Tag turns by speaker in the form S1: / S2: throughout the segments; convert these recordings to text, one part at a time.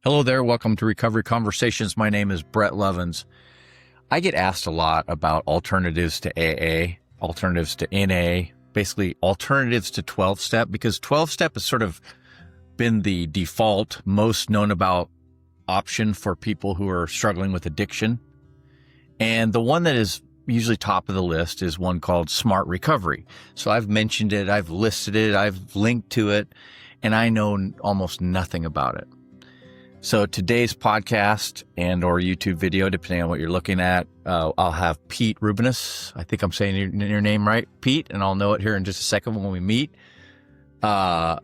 S1: Hello there. Welcome to Recovery Conversations. My name is Brett Lovins. I get asked a lot about alternatives to AA, alternatives to NA, basically alternatives to 12-step, because 12-step has sort of been the default, most known about option for people who are struggling with addiction. And the one that is usually top of the list is one called Smart Recovery. So I've mentioned it, I've listed it, I've linked to it, and I know almost nothing about it. So today's podcast and or YouTube video, depending on what you're looking at, I'll have Pete Rubinas. I think I'm saying your name right, Pete, and I'll know it here in just a second when we meet. But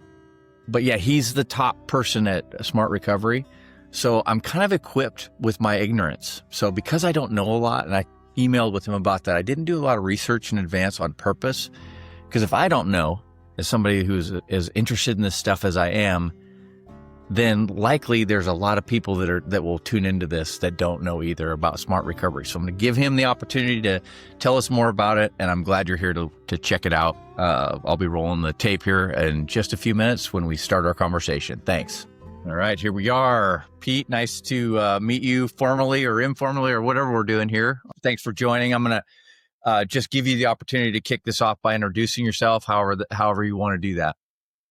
S1: yeah, he's the top person at Smart Recovery. So I'm kind of equipped with my ignorance. So because I don't know a lot, and I emailed with him about that, I didn't do a lot of research in advance on purpose. Because if I don't know, as somebody who's as interested in this stuff as I am, then likely there's a lot of people that will tune into this that don't know either about Smart Recovery. So I'm going to give him the opportunity to tell us more about it, and I'm glad you're here to check it out. I'll be rolling the tape here in just a few minutes when we start our conversation. Thanks. All right, here we are. Pete, nice to meet you formally or informally or whatever we're doing here. Thanks for joining. I'm going to just give you the opportunity to kick this off by introducing yourself, however you want to do that.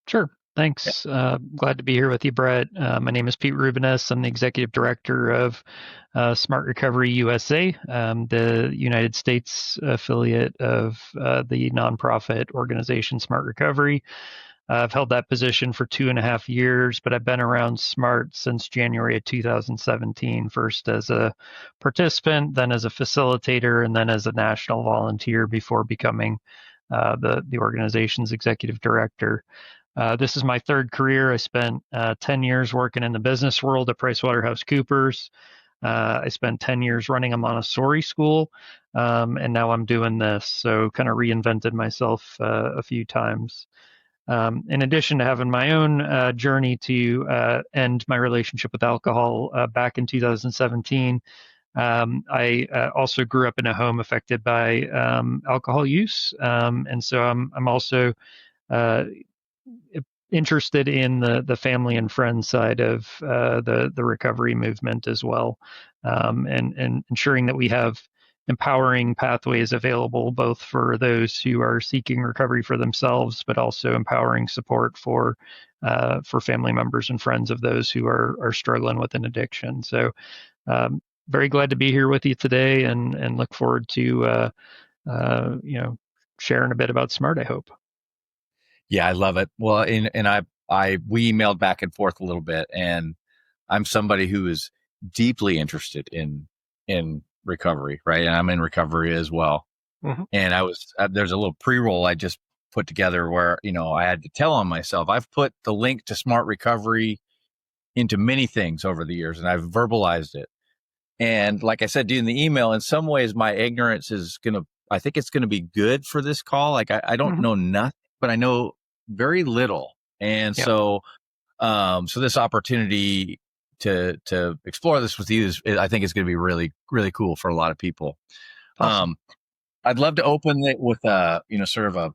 S2: Sure. Thanks. Glad to be here with you, Brett. My name is Pete Rubinas. I'm the executive director of Smart Recovery USA, the United States affiliate of the nonprofit organization Smart Recovery. I've held that position for 2.5 years, but I've been around Smart since January of 2017, first as a participant, then as a facilitator, and then as a national volunteer before becoming the organization's executive director. This is my third career. I spent 10 years working in the business world at PricewaterhouseCoopers. I spent 10 years running a Montessori school, and now I'm doing this. So kind of reinvented myself a few times. In addition to having my own journey to end my relationship with alcohol back in 2017, I also grew up in a home affected by alcohol use. And so I'm also interested in the family and friends side of the recovery movement as well, and ensuring that we have empowering pathways available both for those who are seeking recovery for themselves, but also empowering support for family members and friends of those who are struggling with an addiction. So very glad to be here with you today, and look forward to sharing a bit about Smart, I hope.
S1: Yeah, I love it. Well, we emailed back and forth a little bit, and I'm somebody who is deeply interested in recovery, right? And I'm in recovery as well. Mm-hmm. And there's a little pre-roll I just put together where, I had to tell on myself. I've put the link to Smart Recovery into many things over the years, and I've verbalized it. And like I said, in the email, in some ways, my ignorance I think it's going to be good for this call. Like I don't know nothing, but I know very little. And so this opportunity to explore this with you I think is going to be really, really cool for a lot of people. Awesome. I'd love to open it with sort of a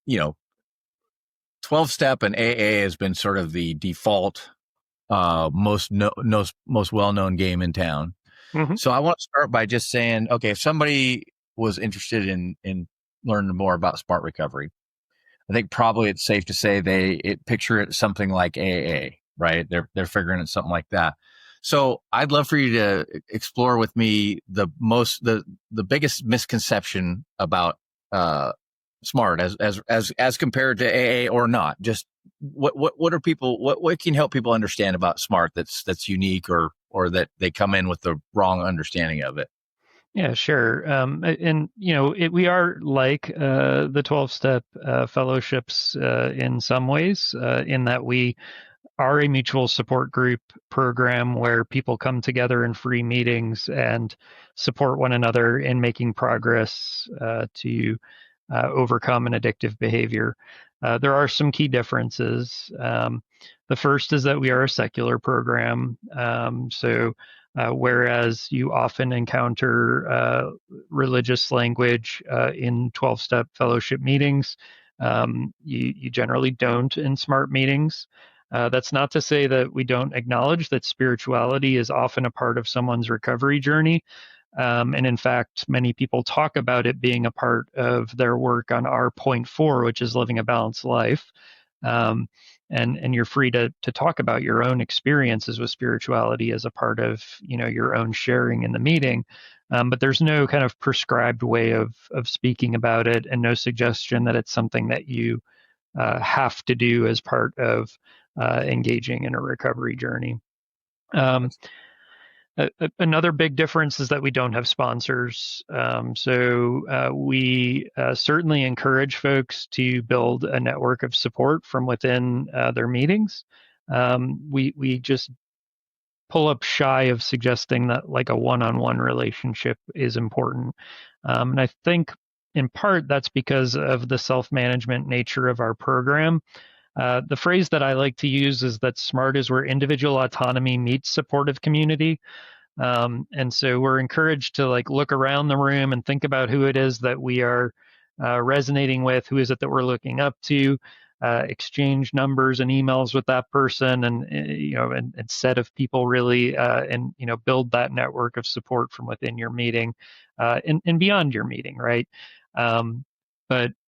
S1: 12-step, and AA has been sort of the default, most well-known game in town. Mm-hmm. So I want to start by just saying, okay, if somebody was interested in learning more about Smart Recovery, I think probably it's safe to say picture it something like AA, right? They're figuring it something like that. So I'd love for you to explore with me the biggest misconception about Smart as compared to AA or not. Just what are people, what can help people understand about Smart that's unique or that they come in with the wrong understanding of it?
S2: Yeah, sure. And we are like the 12-step fellowships in some ways, in that we are a mutual support group program where people come together in free meetings and support one another in making progress to overcome an addictive behavior. There are some key differences. The first is that we are a secular program. Whereas you often encounter religious language in 12-step fellowship meetings, you generally don't in Smart meetings. That's not to say that we don't acknowledge that spirituality is often a part of someone's recovery journey. And in fact, many people talk about it being a part of their work on our point four, which is living a balanced life. Um, and you're free to talk about your own experiences with spirituality as a part of your own sharing in the meeting. But there's no kind of prescribed way of speaking about it, and no suggestion that it's something that you have to do as part of engaging in a recovery journey. Um, Another big difference is that we don't have sponsors. So we certainly encourage folks to build a network of support from within their meetings. We just pull up shy of suggesting that like a one-on-one relationship is important. And I think in part that's because of the self-management nature of our program. The phrase that I like to use is that SMART is where individual autonomy meets supportive community. And so we're encouraged to like look around the room and think about who it is that we are resonating with, who is it that we're looking up to, exchange numbers and emails with that person, and and set of people really, and build that network of support from within your meeting, and beyond your meeting, right?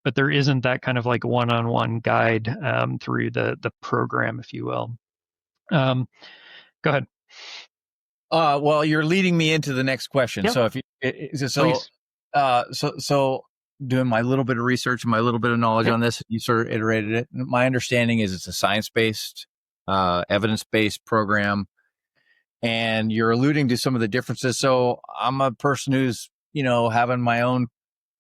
S2: But there isn't that kind of like one-on-one guide through the program, if you will. Go ahead.
S1: Well, you're leading me into the next question.
S2: Yep,
S1: So
S2: please.
S1: so doing my little bit of research and my little bit of knowledge
S2: Yep.
S1: on this, you sort of iterated it. My understanding is it's a science-based, evidence-based program, and you're alluding to some of the differences. So I'm a person who's, having my own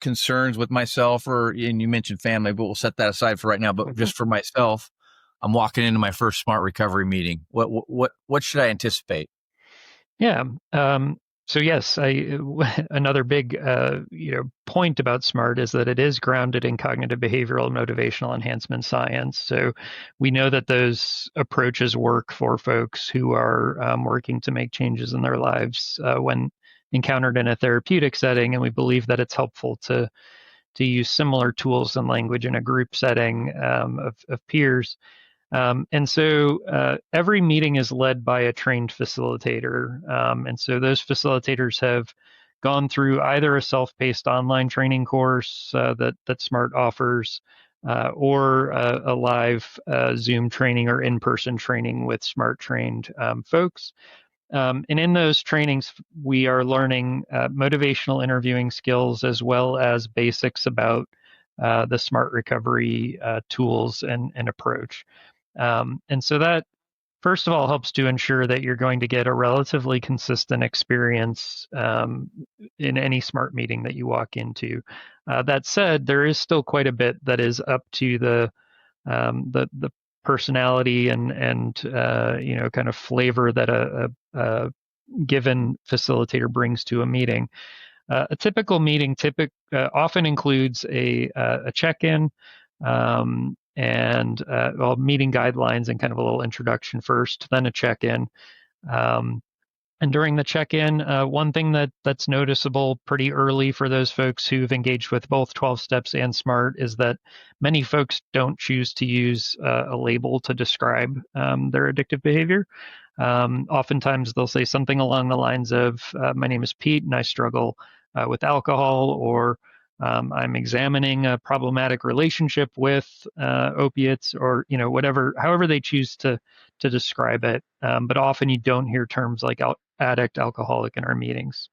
S1: concerns with myself, and you mentioned family, but we'll set that aside for right now. But just for myself, I'm walking into my first Smart Recovery meeting. What should I anticipate?
S2: Yeah. So yes, another big point about SMART is that it is grounded in cognitive behavioral motivational enhancement science. So we know that those approaches work for folks who are working to make changes in their lives when encountered in a therapeutic setting, and we believe that it's helpful to use similar tools and language in a group setting of peers. And so every meeting is led by a trained facilitator. And so those facilitators have gone through either a self-paced online training course that SMART offers, or a live Zoom training or in-person training with SMART trained folks. And in those trainings, we are learning motivational interviewing skills as well as basics about the SMART recovery tools and approach. And so that, first of all, helps to ensure that you're going to get a relatively consistent experience in any SMART meeting that you walk into. That said, there is still quite a bit that is up to the personality and kind of flavor that a given facilitator brings to a meeting. A typical meeting often includes a check-in, and meeting guidelines and kind of a little introduction first, then a check-in. And during the check-in, one thing that's noticeable pretty early for those folks who've engaged with both 12 steps and SMART is that many folks don't choose to use a label to describe their addictive behavior. Oftentimes they'll say something along the lines of, my name is Pete and I struggle with alcohol, or I'm examining a problematic relationship with opiates, or whatever, however they choose to describe it. But often you don't hear terms like addict, alcoholic in our meetings.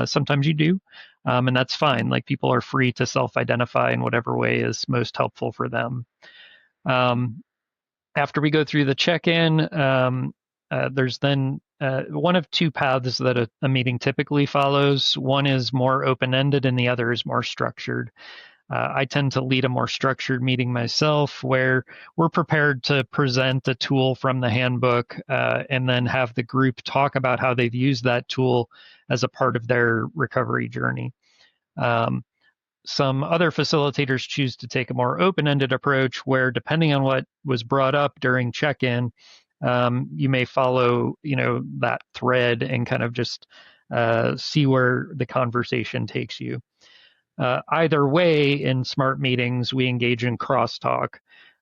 S2: Sometimes you do, and that's fine. Like, people are free to self-identify in whatever way is most helpful for them. After we go through the check-in, there's then one of two paths that a meeting typically follows. One is more open-ended and the other is more structured. I tend to lead a more structured meeting myself, where we're prepared to present a tool from the handbook and then have the group talk about how they've used that tool as a part of their recovery journey. Some other facilitators choose to take a more open-ended approach, where depending on what was brought up during check-in, you may follow that thread and kind of just see where the conversation takes you. Either way, in SMART meetings, we engage in crosstalk.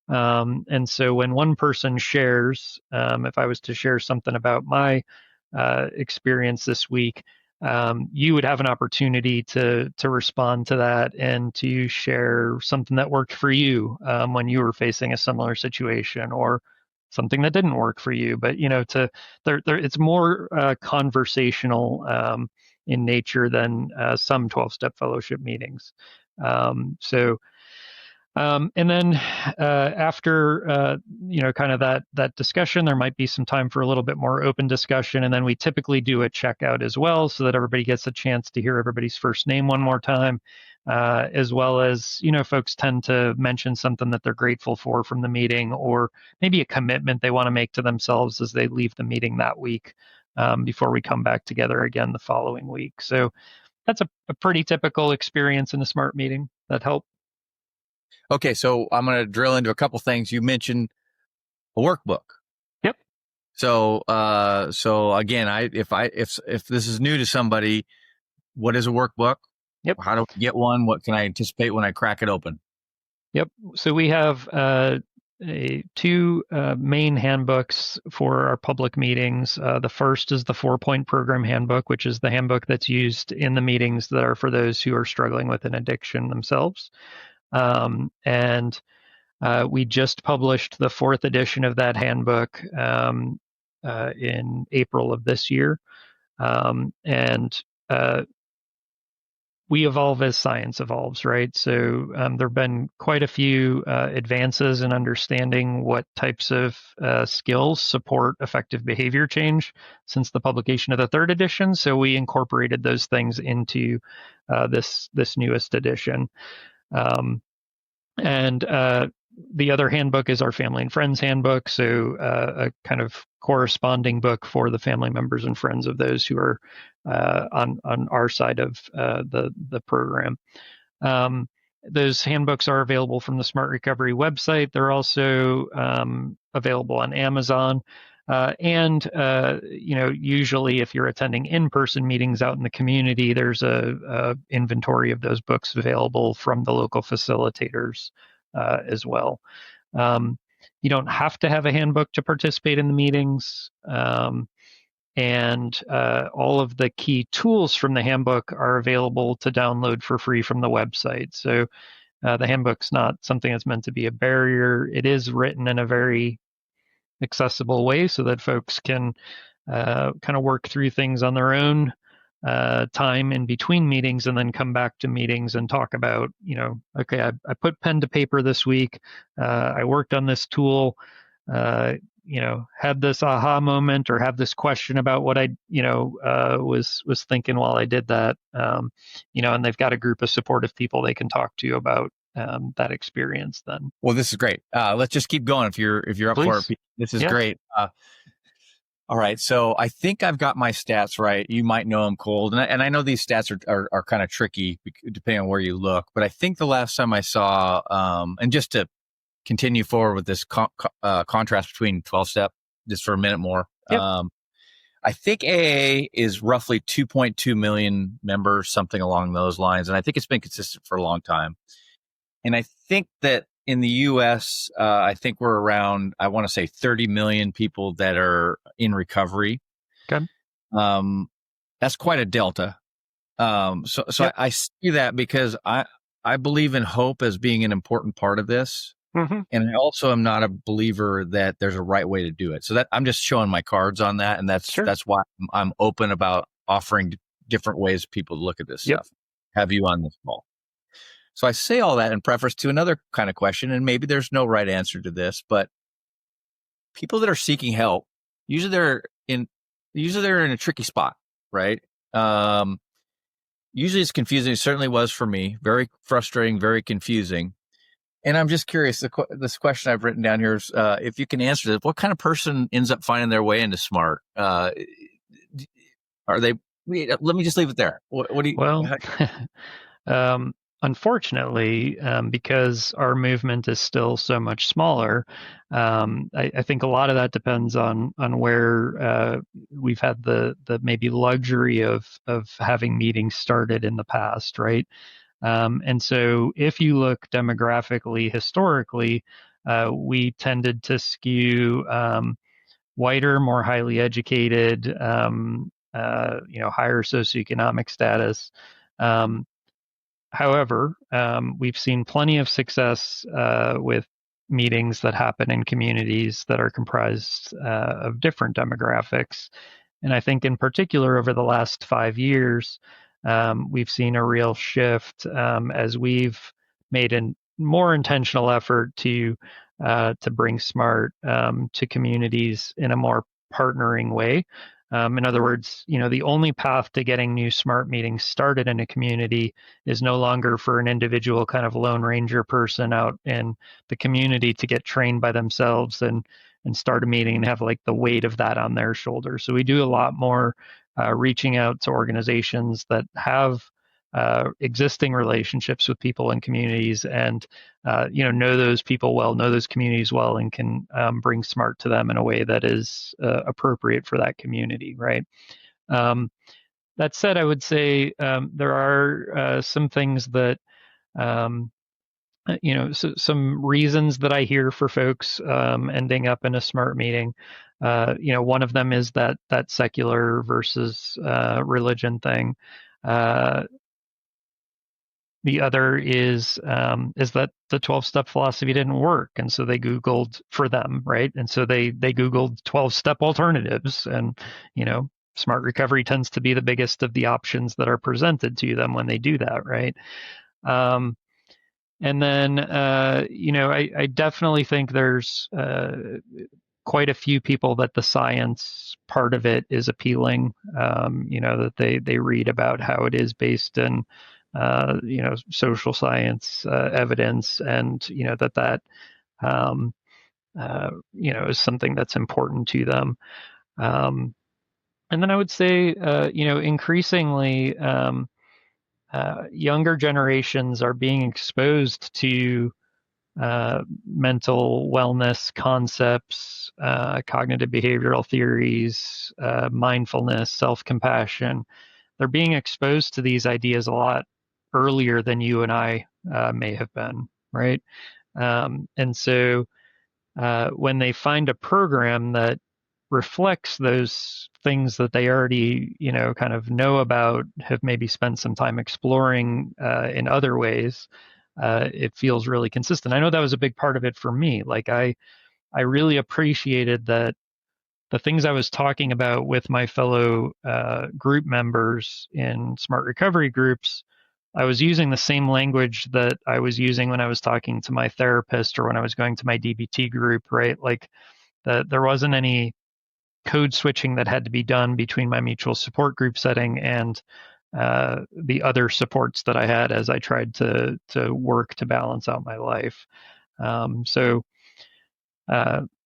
S2: And so when one person shares, if I was to share something about my experience this week, you would have an opportunity to respond to that and to share something that worked for you when you were facing a similar situation, or something that didn't work for you. But it's more conversational in nature than some 12-step fellowship meetings. So and then after kind of that discussion, there might be some time for a little bit more open discussion, and then we typically do a checkout as well, so that everybody gets a chance to hear everybody's first name one more time, as well as folks tend to mention something that they're grateful for from the meeting, or maybe a commitment they want to make to themselves as they leave the meeting that week, before we come back together again the following week. So that's a pretty typical experience in a SMART meeting. That help?
S1: Okay, so I'm going to drill into a couple things. You mentioned a workbook.
S2: Yep.
S1: So again, if this is new to somebody, what is a workbook?
S2: Yep.
S1: How do I get one? What can I anticipate when I crack it open?
S2: Yep. So we have two main handbooks for our public meetings. The first is the 4-point program handbook, which is the handbook that's used in the meetings that are for those who are struggling with an addiction themselves. And we just published the 4th edition of that handbook in April of this year. And we evolve as science evolves, right? So there have been quite a few advances in understanding what types of skills support effective behavior change since the publication of the 3rd edition. So we incorporated those things into this newest edition. And the other handbook is our family and friends handbook. So a kind of corresponding book for the family members and friends of those who are on our side of the program. Those handbooks are available from the Smart Recovery website. They're also available on Amazon. And usually if you're attending in-person meetings out in the community, there's a inventory of those books available from the local facilitators as well. You don't have to have a handbook to participate in the meetings. And all of the key tools from the handbook are available to download for free from the website. So the handbook's not something that's meant to be a barrier. It is written in a very accessible way so that folks can kind of work through things on their own time in between meetings, and then come back to meetings and talk about, okay, I put pen to paper this week. I worked on this tool, had this aha moment, or have this question about what I, was thinking while I did that, and they've got a group of supportive people they can talk to about that experience then.
S1: Well, this is great. Let's just keep going if you're up
S2: Please.
S1: for it. This is great. All right. So I think I've got my stats right. You might know them cold. And I know these stats are kind of tricky depending on where you look. But I think the last time I saw, and just to continue forward with this contrast between 12-step, just for a minute more,
S2: yep.
S1: I think AA is roughly 2.2 million members, something along those lines. And I think it's been consistent for a long time. And I think that in the U.S., I think we're around, I want to say 30 million people that are in recovery.
S2: Okay.
S1: That's quite a delta. So
S2: yep.
S1: I see that because I believe in hope as being an important part of this.
S2: Mm-hmm.
S1: And I also am not a believer that there's a right way to do it. So that I'm just showing my cards on that. And that's why I'm open about offering different ways people to look at this stuff. Have you on this call. So I say all that in preface to another kind of question, and maybe there's no right answer to this, but people that are seeking help, usually they're in a tricky spot, right? Usually it's confusing. It certainly was for me. Very frustrating, very confusing. And I'm just curious, this question I've written down here is, if you can answer this, what kind of person ends up finding their way into SMART? Are they, let me just leave it there. What do you?
S2: Well, unfortunately, because our movement is still so much smaller, I think a lot of that depends on where we've had the maybe luxury of having meetings started in the past, right? And so if you look demographically, historically, we tended to skew whiter, more highly educated, higher socioeconomic status. However, we've seen plenty of success with meetings that happen in communities that are comprised of different demographics. And I think in particular over the last 5 years, we've seen a real shift as we've made a more intentional effort to bring smart to communities in a more partnering way. In other words, the only path to getting new smart meetings started in a community is no longer for an individual kind of lone ranger person out in the community to get trained by themselves and start a meeting and have like the weight of that on their shoulders. So we do a lot more reaching out to organizations that have existing relationships with people in communities and know those people well, know those communities well, and can bring smart to them in a way that is appropriate for that community, right? That said, I would say there are some things that some reasons that I hear for folks ending up in a smart meeting. One of them is that secular versus religion thing. The other is that the 12-step philosophy didn't work, and so they Googled for them, right? And so they Googled 12-step alternatives, and smart recovery tends to be the biggest of the options that are presented to them when they do that, right? And then, I definitely think there's quite a few people that the science part of it is appealing. That they read about how it is based in, social science evidence, and that is something that's important to them. And then I would say, increasingly. Younger generations are being exposed to mental wellness concepts, cognitive behavioral theories, mindfulness, self-compassion. They're being exposed to these ideas a lot earlier than you and I may have been, right? And so when they find a program that reflects those things that they already, kind of know about, have maybe spent some time exploring in other ways, it feels really consistent. I know that was a big part of it for me. Like I really appreciated that the things I was talking about with my fellow group members in smart recovery groups, I was using the same language that I was using when I was talking to my therapist or when I was going to my DBT group, right? Like there wasn't any code switching that had to be done between my mutual support group setting and the other supports that I had as I tried to work to balance out my life. So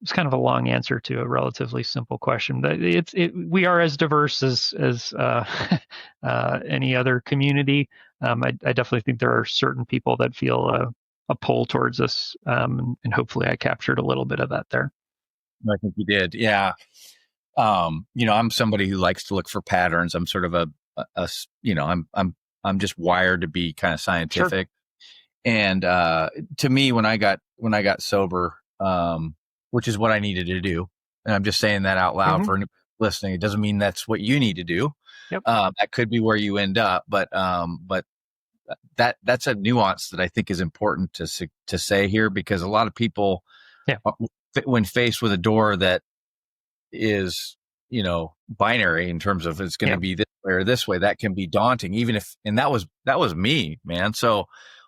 S2: it's kind of a long answer to a relatively simple question, but we are as diverse as any other community. I definitely think there are certain people that feel a pull towards us, and hopefully I captured a little bit of that there.
S1: I think you did. Yeah. I'm somebody who likes to look for patterns. I'm sort of I'm just wired to be kind of scientific. Sure. And to me, when I got sober, which is what I needed to do, and I'm just saying that out loud for listening. It doesn't mean that's what you need to do.
S2: Yep.
S1: That could be where you end up, but that's a nuance that I think is important to say here, because a lot of people, when faced with a door that is, binary in terms of it's going to be this way or this way, that can be daunting, even if, and that was me, man. So,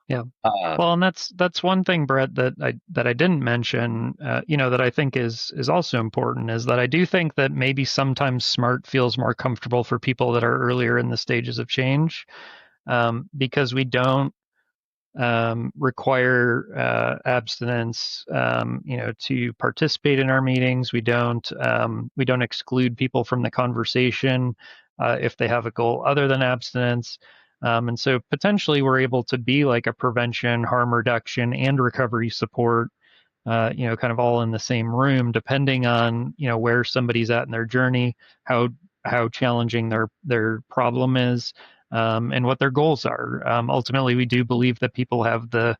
S2: yeah. Well, and that's one thing, Brett, that I didn't mention, that I think is also important, is that I do think that maybe sometimes smart feels more comfortable for people that are earlier in the stages of change, because we don't require abstinence, to participate in our meetings. We don't exclude people from the conversation if they have a goal other than abstinence. And so potentially we're able to be like a prevention, harm reduction, and recovery support, kind of all in the same room, depending on, where somebody's at in their journey, how challenging their problem is, and what their goals are. Ultimately, we do believe that people have the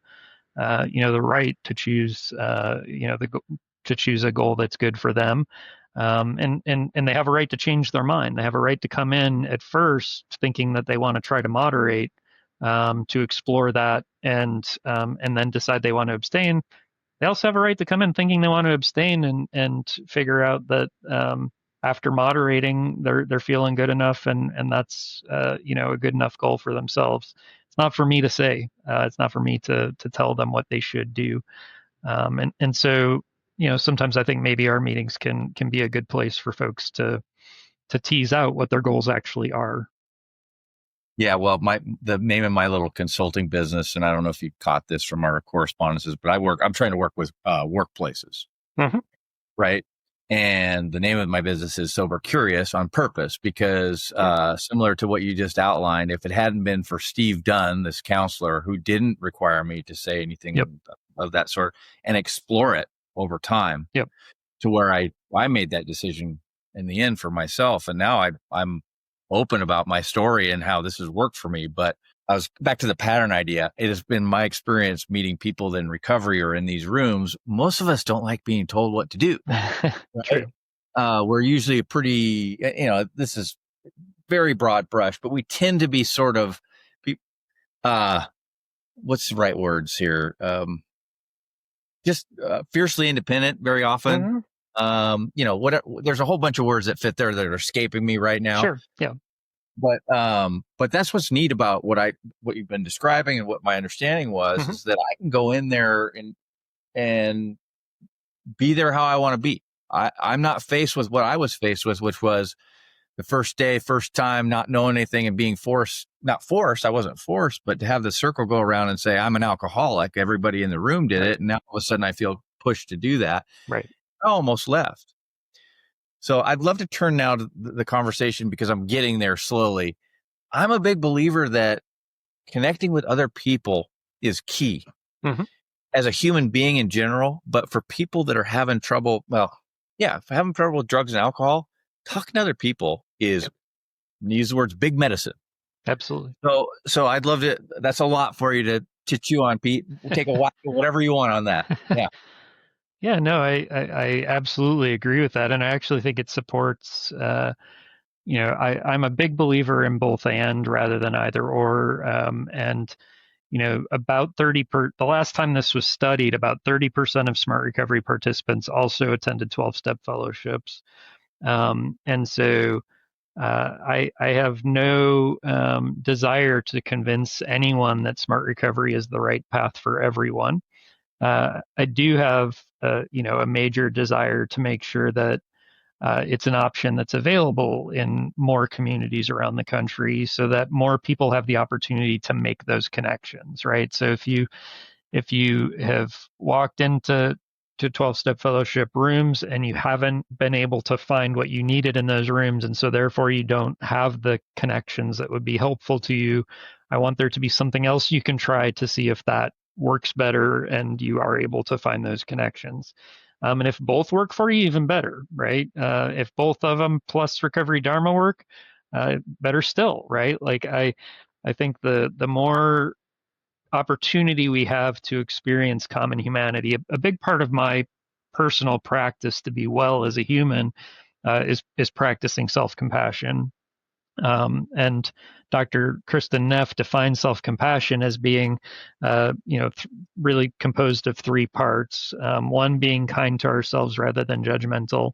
S2: the right to choose, to choose a goal that's good for them. And they have a right to change their mind. They have a right to come in at first thinking that they want to try to moderate, to explore that, and then decide they want to abstain. They also have a right to come in thinking they want to abstain, and figure out that, after moderating, they're feeling good enough, and that's, a good enough goal for themselves. It's not for me to say. It's not for me to tell them what they should do. And so, sometimes I think maybe our meetings can be a good place for folks to tease out what their goals actually are.
S1: Yeah, well, the name of my little consulting business, and I don't know if you caught this from our correspondences, but I'm trying to work with workplaces,
S2: Mm-hmm.
S1: right? And the name of my business is Sober Curious on purpose, because similar to what you just outlined, if it hadn't been for Steve Dunn, this counselor who didn't require me to say anything
S2: Yep.
S1: of that sort and explore it over time,
S2: Yep.
S1: to where I made that decision in the end for myself. And now I'm open about my story and how this has worked for me. But I was back to the pattern idea. It has been my experience meeting people in recovery or in these rooms. Most of us don't like being told what to do.
S2: True.
S1: We're usually a pretty, this is very broad brush, but we tend to be sort of, what's the right words here? Just fiercely independent very often.
S2: Mm-hmm.
S1: There's a whole bunch of words that fit there that are escaping me right now.
S2: Sure. Yeah.
S1: But that's what's neat about what you've been describing, and what my understanding was,
S2: Mm-hmm.
S1: is that I can go in there and be there how I want to be. I'm not faced with what I was faced with, which was the first day, first time, not knowing anything and being not forced. I wasn't forced, but to have the circle go around and say, I'm an alcoholic. Everybody in the room did it. And now all of a sudden I feel pushed to do that.
S2: Right.
S1: I almost left. So I'd love to turn now to the conversation, because I'm getting there slowly. I'm a big believer that connecting with other people is key,
S2: Mm-hmm.
S1: as a human being in general. But for people that are having trouble, having trouble with drugs and alcohol, talking to other people is, use the words, big medicine.
S2: Absolutely.
S1: So I'd love to, that's a lot for you to chew on, Pete. We'll take a whack, whatever you want on that. Yeah.
S2: Yeah, no, I absolutely agree with that. And I actually think it supports, I'm a big believer in both and rather than either or. And, about the last time this was studied, about 30% of Smart Recovery participants also attended 12-step fellowships. And so I have no desire to convince anyone that Smart Recovery is the right path for everyone. I do have, a major desire to make sure that it's an option that's available in more communities around the country, so that more people have the opportunity to make those connections, right? So if you have walked into 12-step fellowship rooms and you haven't been able to find what you needed in those rooms, and so therefore you don't have the connections that would be helpful to you, I want there to be something else you can try to see if that works better and you are able to find those connections. And if both work for you, even better, right? If both of them plus recovery dharma work, better still, right? Like I think the more opportunity we have to experience common humanity, a big part of my personal practice to be well as a human is practicing self-compassion. And Dr. Kristen Neff defines self-compassion as being, really composed of three parts. One being kind to ourselves rather than judgmental.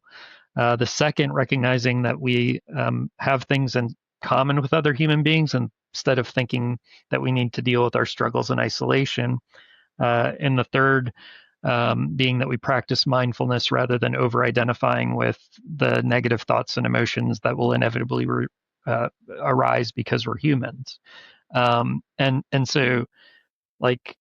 S2: The second, recognizing that we have things in common with other human beings, and instead of thinking that we need to deal with our struggles in isolation. And the third, being that we practice mindfulness rather than over-identifying with the negative thoughts and emotions that will inevitably arise because we're humans. And so, like,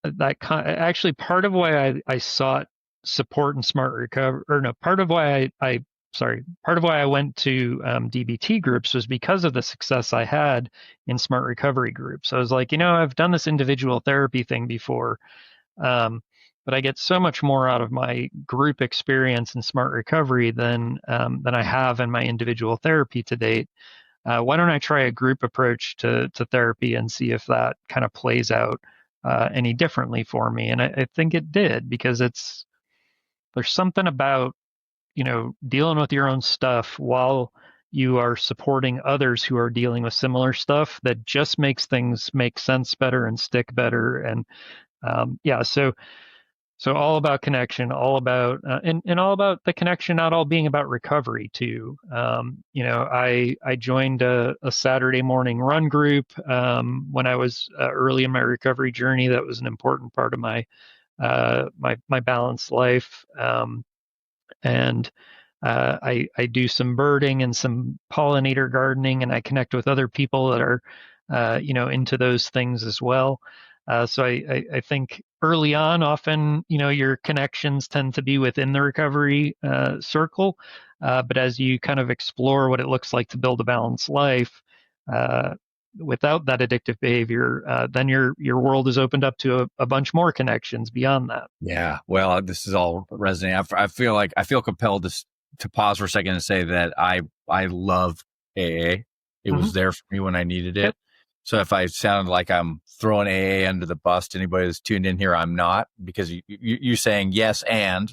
S2: actually, part of why I sought support in Smart Recovery, or no, part of why part of why I went to DBT groups was because of the success I had in Smart Recovery groups. I was like, I've done this individual therapy thing before, but I get so much more out of my group experience in Smart Recovery than I have in my individual therapy to date. Why don't I try a group approach to therapy and see if that kind of plays out any differently for me. And I think it did, because there's something about, dealing with your own stuff while you are supporting others who are dealing with similar stuff that just makes things make sense better and stick better. And yeah, so all about connection, all about and all about the connection, not all being about recovery too. I joined a Saturday morning run group when I was early in my recovery journey. That was an important part of my balanced life. And I do some birding and some pollinator gardening, and I connect with other people that are into those things as well. So I think early on, often your connections tend to be within the recovery circle, but as you kind of explore what it looks like to build a balanced life without that addictive behavior, then your world is opened up to a bunch more connections beyond that.
S1: Yeah. Well, this is all resonating. I feel compelled to pause for a second and say that I love AA. It was there for me when I needed it.
S2: Yep.
S1: So if I sound like I'm throwing AA under the bus to anybody that's tuned in here, I'm not, because you saying yes and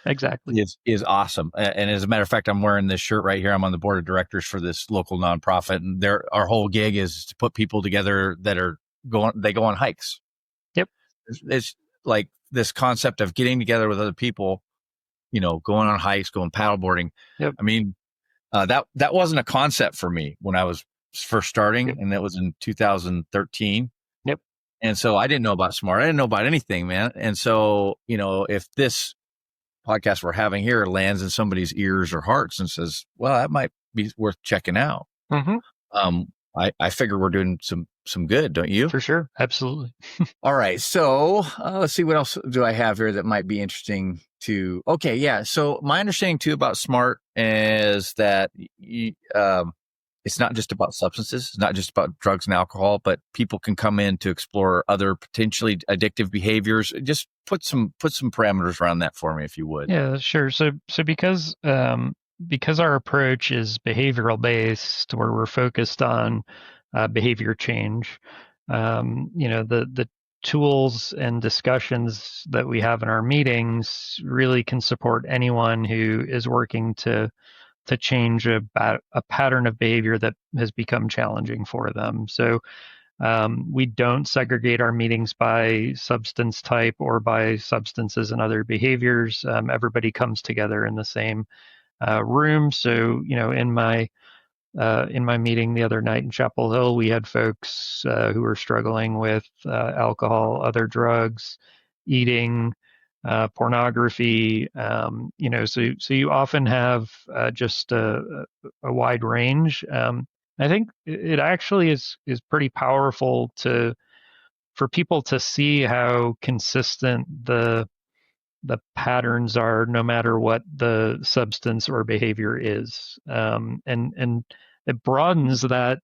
S2: Exactly.
S1: is awesome. And as a matter of fact, I'm wearing this shirt right here. I'm on the board of directors for this local nonprofit, and our whole gig is to put people together that they go on hikes.
S2: Yep.
S1: It's like this concept of getting together with other people, going on hikes, going paddleboarding.
S2: Yep.
S1: I mean, that wasn't a concept for me when I was first starting,
S2: Yep.
S1: and that was in 2013.
S2: Yep.
S1: And so I didn't know about SMART. I didn't know about anything, man. And so, if this podcast we're having here lands in somebody's ears or hearts and says, well, that might be worth checking out. I figure we're doing some good, don't you?
S2: For sure. Absolutely.
S1: All right. So let's see, what else do I have here that might be interesting to. Okay. Yeah. So my understanding too about SMART is that it's not just about substances. It's not just about drugs and alcohol, but people can come in to explore other potentially addictive behaviors. Just put some parameters around that for me, if you would.
S2: Yeah, sure. So because our approach is behavioral based, where we're focused on behavior change, the tools and discussions that we have in our meetings really can support anyone who is working to change a pattern of behavior that has become challenging for them. So we don't segregate our meetings by substance type or by substances and other behaviors. Everybody comes together in the same room. So, in my meeting the other night in Chapel Hill, we had folks who were struggling with alcohol, other drugs, eating, pornography. So you often have just a wide range. I think it actually is pretty powerful for people to see how consistent the patterns are, no matter what the substance or behavior is, and it broadens that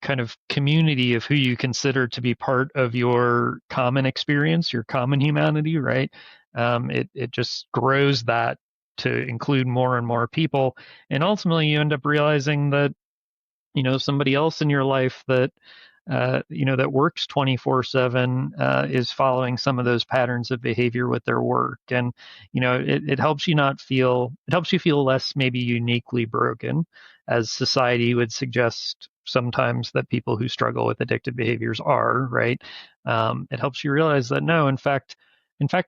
S2: kind of community of who you consider to be part of your common experience, your common humanity, right? It just grows that to include more and more people, and ultimately you end up realizing that somebody else in your life that that works 24/7 is following some of those patterns of behavior with their work, and it helps you feel less maybe uniquely broken, as society would suggest sometimes that people who struggle with addictive behaviors are, right. It helps you realize that no, in fact,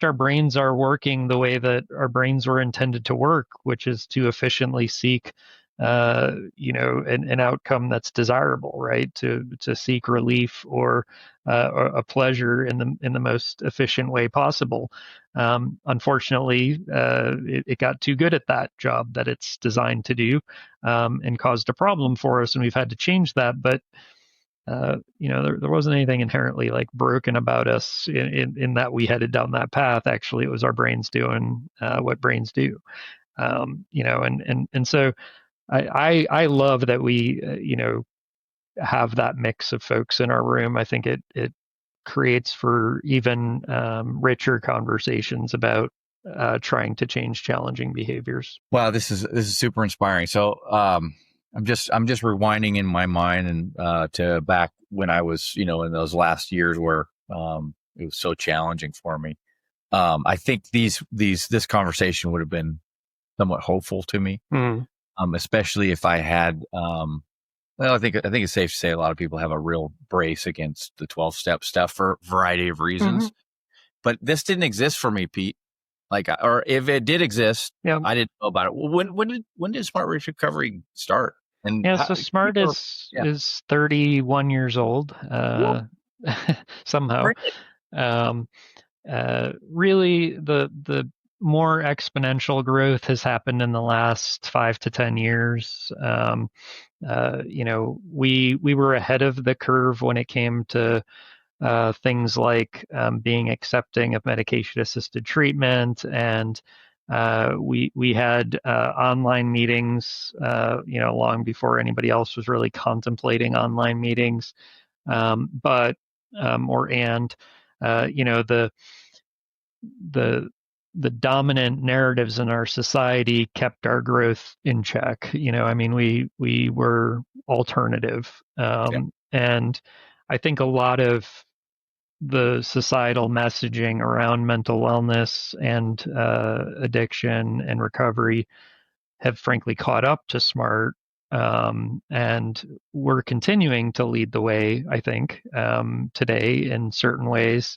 S2: our brains are working the way that our brains were intended to work, which is to efficiently seek an outcome that's desirable, right? To seek relief or a pleasure in the most efficient way possible. Unfortunately, it got too good at that job that it's designed to do, and caused a problem for us, and we've had to change that. But there wasn't anything inherently like broken about us in that we headed down that path. Actually, it was our brains doing what brains do. And so I love that we have that mix of folks in our room. I think it creates for even richer conversations about trying to change challenging behaviors.
S1: Wow, this is super inspiring. So I'm just rewinding in my mind and to back when I was, in those last years where it was so challenging for me. I think this conversation would have been somewhat hopeful to me, especially if I had. Well, I think it's safe to say a lot of people have a real brace against the 12-step stuff for a variety of reasons. But this didn't exist for me, Pete. Or if it did exist, I didn't know about it. When did Smart Recovery start? And
S2: so Smart is 31 years old somehow. Really, the more exponential growth has happened in the last 5 to 10 years. We were ahead of the curve when it came to things like being accepting of medication-assisted treatment, and we had online meetings, long before anybody else was really contemplating online meetings. The dominant narratives in our society kept our growth in check. We were alternative, and I think a lot of the societal messaging around mental wellness and addiction and recovery have frankly caught up to Smart. And we're continuing to lead the way, I think, today in certain ways.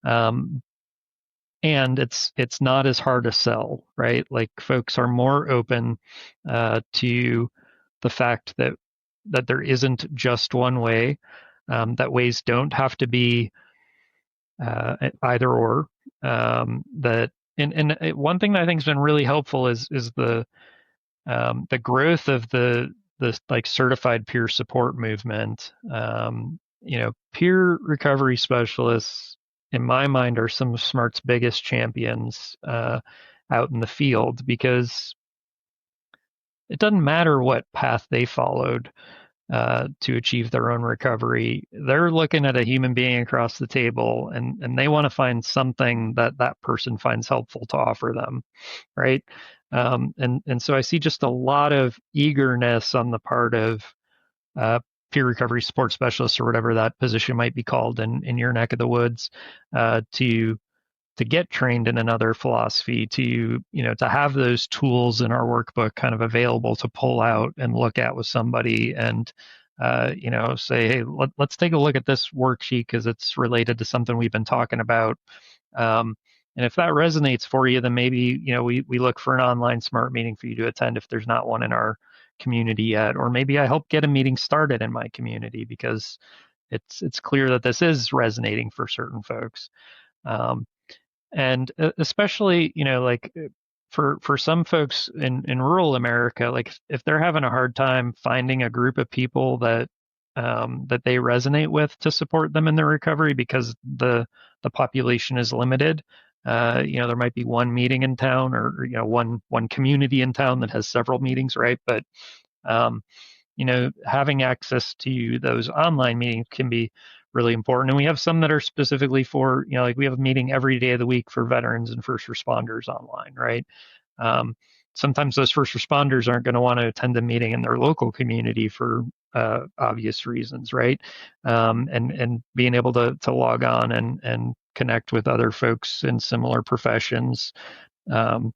S2: And it's not as hard to sell, right? Like, folks are more open to the fact that there isn't just one way, that ways don't have to be either or. That and one thing that I think has been really helpful is the growth of the like certified peer support movement. Peer recovery specialists, in my mind, are some of Smart's biggest champions out in the field, because it doesn't matter what path they followed to achieve their own recovery. They're looking at a human being across the table, and they want to find something that person finds helpful to offer them, right? And so I see just a lot of eagerness on the part of peer recovery support specialists, or whatever that position might be called in your neck of the woods, to get trained in another philosophy, to have those tools in our workbook kind of available to pull out and look at with somebody, and say, hey, let's take a look at this worksheet because it's related to something we've been talking about. And if that resonates for you, then maybe we look for an online Smart meeting for you to attend if there's not one in our community yet, or maybe I help get a meeting started in my community because it's clear that this is resonating for certain folks. And especially, like for some folks in rural America, like if they're having a hard time finding a group of people that they resonate with to support them in their recovery because the population is limited. There might be one meeting in town, or one community in town that has several meetings, right? But having access to those online meetings can be really important. And we have some that are specifically for, like we have a meeting every day of the week for veterans and first responders online, right? Sometimes those first responders aren't going to want to attend a meeting in their local community for obvious reasons, right? And being able to log on and connect with other folks in similar professions, can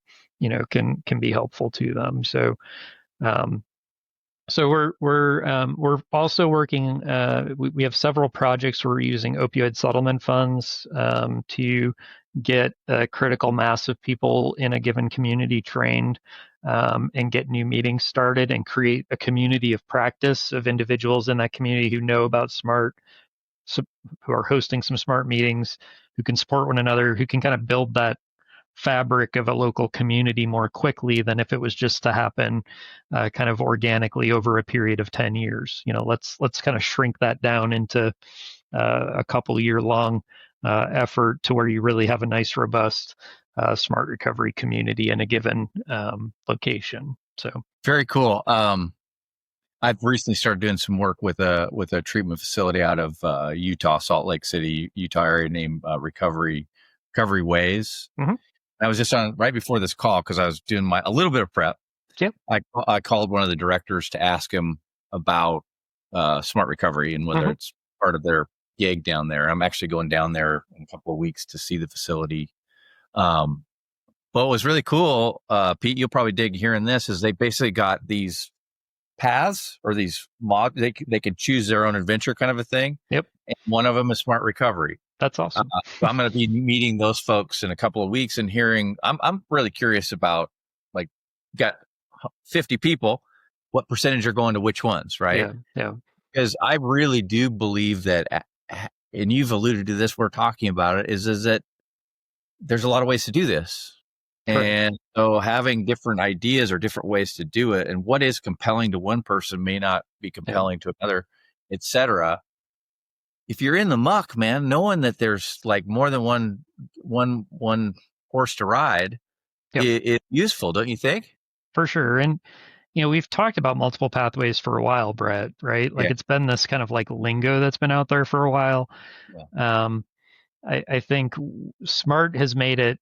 S2: be helpful to them. So we're also working. We have several projects where we're using opioid settlement funds to get a critical mass of people in a given community trained, and get new meetings started, and create a community of practice of individuals in that community who know about Smart, who are hosting some Smart meetings, who can support one another, who can kind of build that fabric of a local community more quickly than if it was just to happen kind of organically over a period of 10 years. Let's kind of shrink that down into a couple year long effort to where you really have a nice, robust Smart recovery community in a given location. So
S1: very cool. I've recently started doing some work with a treatment facility out of Utah, Salt Lake City, Utah area, named Recovery Ways.
S2: Mm-hmm.
S1: I was just on right before this call because I was doing a little bit of prep,
S2: Yep.
S1: I called one of the directors to ask him about smart recovery and whether
S2: Hmm.
S1: it's part of their gig down there. I'm actually going down there in a couple of weeks to see the facility. Um, but what was really cool, Pete, you'll probably dig hearing this, is they basically got these paths or these they could choose their own adventure kind of a thing.
S2: Yep.
S1: And one of them is smart recovery.
S2: That's awesome.
S1: So I'm going to be meeting those folks in a couple of weeks and hearing. I'm really curious about, like, got 50 people, what percentage are going to which ones, right?
S2: Yeah. Yeah.
S1: Because I really do believe that, and you've alluded to this, we're talking about it, is that there's a lot of ways to do this.
S2: Correct.
S1: And so having different ideas or different ways to do it, and what is compelling to one person may not be
S2: Yeah.
S1: compelling to another, etc. If you're in the muck, man, knowing that there's like more than one horse to ride
S2: Yep.
S1: is useful, don't you think?
S2: For sure. And we've talked about multiple pathways for a while, Brett, right? Like
S1: Yeah.
S2: it's been this kind of like lingo that's been out there for a while.
S1: Yeah.
S2: Um, I think SMART has made it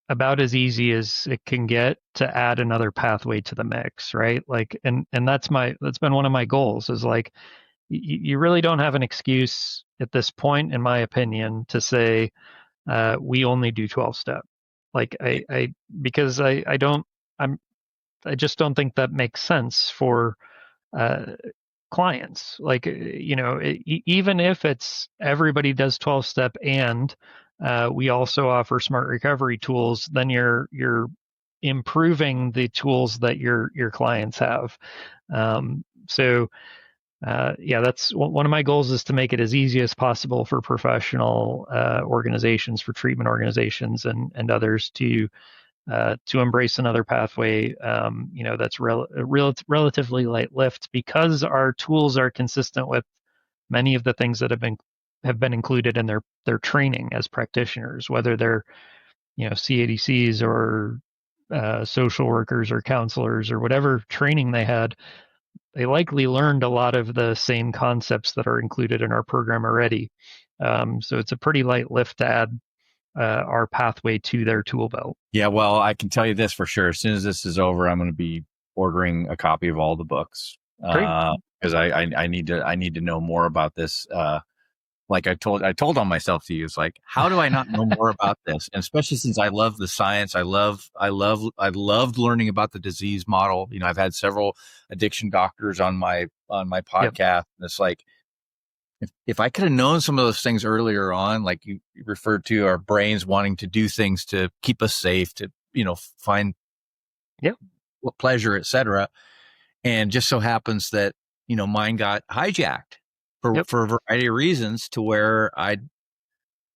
S2: about as easy as it can get to add another pathway to the mix, right? Like, and that's been one of my goals is like, you really don't have an excuse at this point, in my opinion, to say, we only do 12 step. Like because I don't, I just don't think that makes sense for, uh, clients. Like, even if it's everybody does 12 step and we also offer smart recovery tools, then you're improving the tools that your clients have. So yeah, that's one of my goals, is to make it as easy as possible for professional organizations, for treatment organizations and others to embrace another pathway, that's relatively light lift, because our tools are consistent with many of the things that have been included in their training as practitioners, whether they're CADCs or social workers or counselors or whatever training they had. They likely learned a lot of the same concepts that are included in our program already. So it's a pretty light lift to add our pathway to their tool belt.
S1: Yeah, well, I can tell you this for sure. As soon as this is over, I'm going to be ordering a copy of all the books,
S2: Great.
S1: because I need to know more about this. Like I told on myself to use, like, how do I not know more about this? And especially since I love the science, I loved learning about the disease model. I've had several addiction doctors on my
S2: Yep.
S1: podcast, and it's like, if I could have known some of those things earlier on, like you referred to, our brains wanting to do things to keep us safe, to find
S2: Yep.
S1: pleasure, etc. And just so happens that mine got hijacked
S2: Yep.
S1: for a variety of reasons, to where I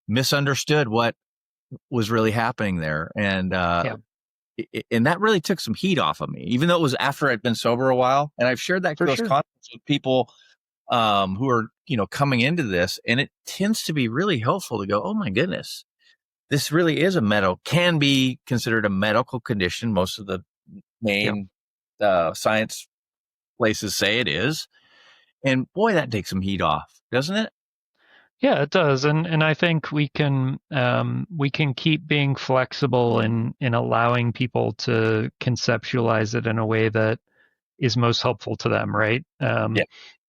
S1: misunderstood what was really happening there, and
S2: Yeah.
S1: and that really took some heat off of me, even though it was after I'd been sober a while. And I've shared
S2: For
S1: those
S2: sure.
S1: concepts with people who are coming into this, and it tends to be really helpful to go, oh my goodness, this really is can be considered a medical condition. Most of the
S2: Yep.
S1: main science places say it is, and boy, that takes some heat off, doesn't it?
S2: Yeah, it does, and I think we can keep being flexible in allowing people to conceptualize it in a way that is most helpful to them, right?
S1: Yeah.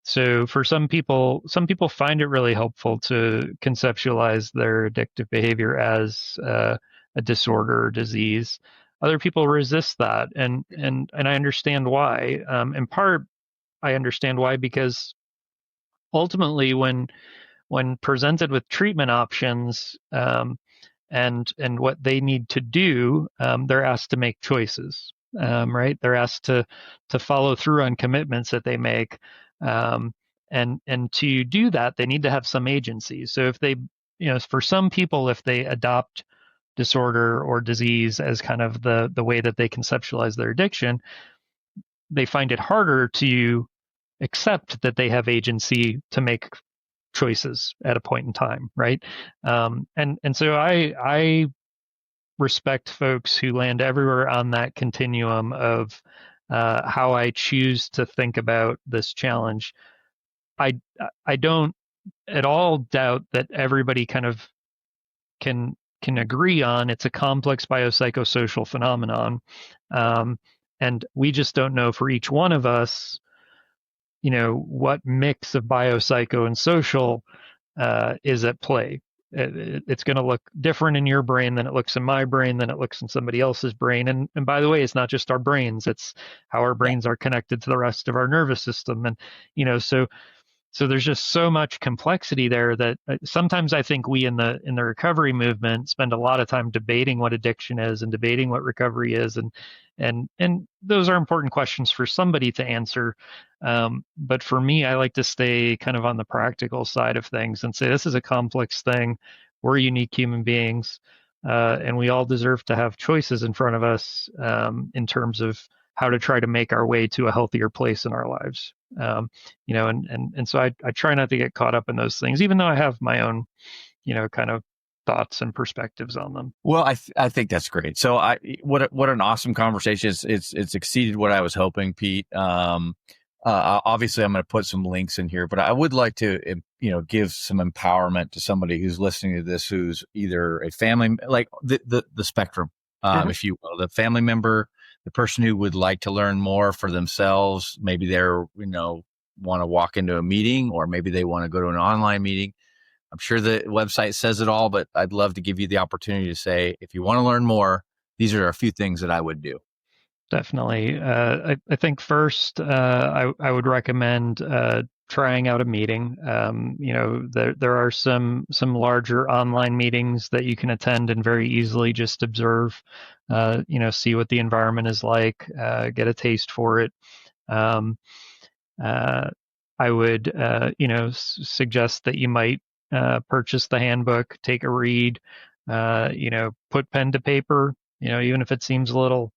S2: So for some people find it really helpful to conceptualize their addictive behavior as a disorder or disease. Other people resist that, and I understand why. In part, I understand why, because ultimately, when presented with treatment options, and what they need to do, they're asked to make choices, right? They're asked to follow through on commitments that they make, and to do that, they need to have some agency. So if they, for some people, if they adopt disorder or disease as kind of the way that they conceptualize their addiction, they find it harder to accept that they have agency to make choices at a point in time, right? And so I respect folks who land everywhere on that continuum of how I choose to think about this challenge. I I don't at all doubt that everybody kind of can agree on it's a complex biopsychosocial phenomenon, um, And we just don't know for each one of us, what mix of biopsycho and social is at play. It's going to look different in your brain than it looks in my brain, than it looks in somebody else's brain. And by the way, it's not just our brains; it's how our
S1: Yeah.
S2: brains are connected to the rest of our nervous system. And so there's just so much complexity there that sometimes I think we in the recovery movement spend a lot of time debating what addiction is and debating what recovery is, and those are important questions for somebody to answer. But for me, I like to stay kind of on the practical side of things and say this is a complex thing. We're unique human beings, and we all deserve to have choices in front of us, in terms of how to try to make our way to a healthier place in our lives. And so I try not to get caught up in those things, even though I have my own, kind of thoughts and perspectives on them.
S1: Well, I think that's great. So what an awesome conversation. It's exceeded what I was hoping, Pete. Obviously I'm going to put some links in here, but I would like to, give some empowerment to somebody who's listening to this, who's either a family, like the spectrum,
S2: Mm-hmm.
S1: if you will, the family member, the person who would like to learn more for themselves. Maybe they're, want to walk into a meeting, or maybe they want to go to an online meeting. I'm sure the website says it all, but I'd love to give you the opportunity to say, if you want to learn more, these are a few things that I would do.
S2: Definitely. I think first, I would recommend trying out a meeting. There are some larger online meetings that you can attend and very easily just observe. See what the environment is like, get a taste for it. Um, uh, I would, suggest that you might purchase the handbook, take a read, put pen to paper. Even if it seems a little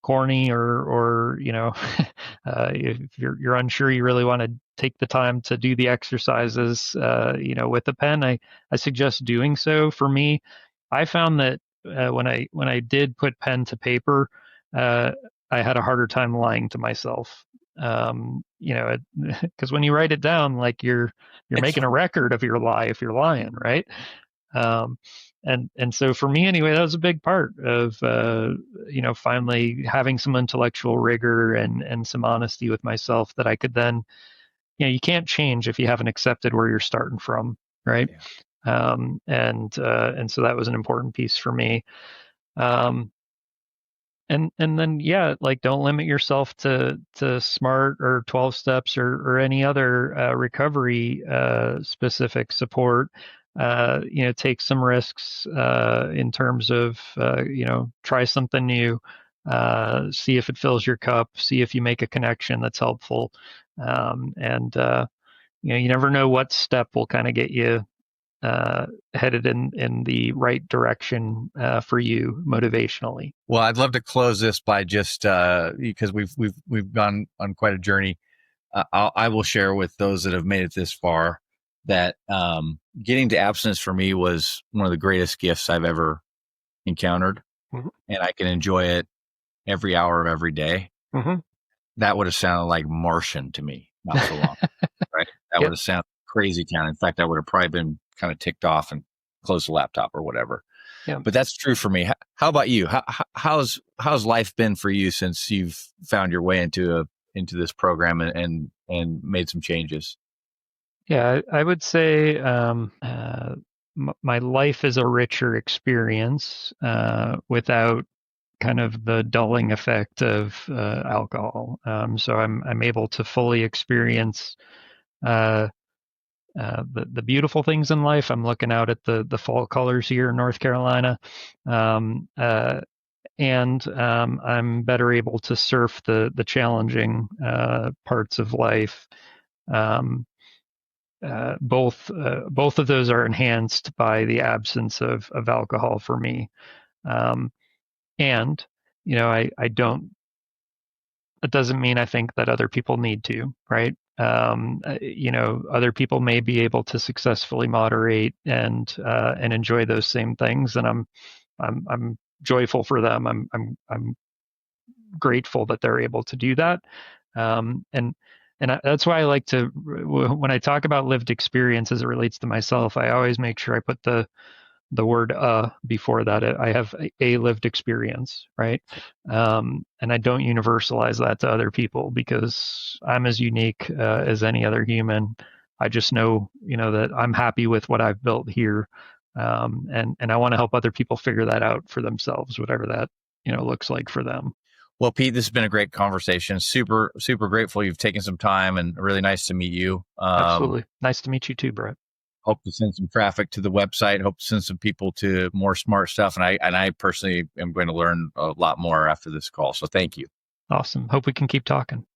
S2: corny, or if you're unsure, you really want to take the time to do the exercises, with a pen, I suggest doing so. For me, I found that when I did put pen to paper, uh, I had a harder time lying to myself. Because when you write it down, like you're
S1: It's
S2: making a record of your lie if you're lying, right? Um, and so for me anyway, that was a big part of finally having some intellectual rigor and some honesty with myself that I could then, you can't change if you haven't accepted where you're starting from, right?
S1: yeah.
S2: And so that was an important piece for me. Um, and then like don't limit yourself to SMART or 12 steps or any other recovery specific support. Take some risks in terms of try something new, see if it fills your cup, see if you make a connection that's helpful. And you never know what step will kind of get you headed in the right direction for you motivationally.
S1: Well, I'd love to close this by just, because we've gone on quite a journey. I will share with those that have made it this far that, getting to abstinence for me was one of the greatest gifts I've ever encountered,
S2: Mm-hmm.
S1: and I can enjoy it every hour of every day.
S2: Mm-hmm.
S1: That would have sounded like Martian to me not so long, right? That would
S2: Yep.
S1: have sounded crazy town. In fact, I would have probably been kind of ticked off and closed the laptop or whatever.
S2: Yep.
S1: But that's true for me. How about you? How's life been for you since you've found your way into this program and made some changes?
S2: Yeah, I would say my life is a richer experience without kind of the dulling effect of alcohol. So I'm able to fully experience uh, the beautiful things in life. I'm looking out at the fall colors here in North Carolina, um, uh, and I'm better able to surf the challenging parts of life. Um, both of those are enhanced by the absence of alcohol for me. Um, and I don't. It doesn't mean I think that other people need to, right? Other people may be able to successfully moderate and enjoy those same things, and I'm joyful for them. I'm grateful that they're able to do that. And that's why I like to, when I talk about lived experience as it relates to myself, I always make sure I put the word before that. I have a lived experience, right? And I don't universalize that to other people because I'm as unique as any other human. I just know, that I'm happy with what I've built here. And I want to help other people figure that out for themselves, whatever that, looks like for them.
S1: Well, Pete, this has been a great conversation. Super, super grateful you've taken some time, and really nice to meet you.
S2: Absolutely. Nice to meet you too, Brett.
S1: Hope to send some traffic to the website. Hope to send some people to more smart stuff. And I personally am going to learn a lot more after this call. So thank you.
S2: Awesome. Hope we can keep talking.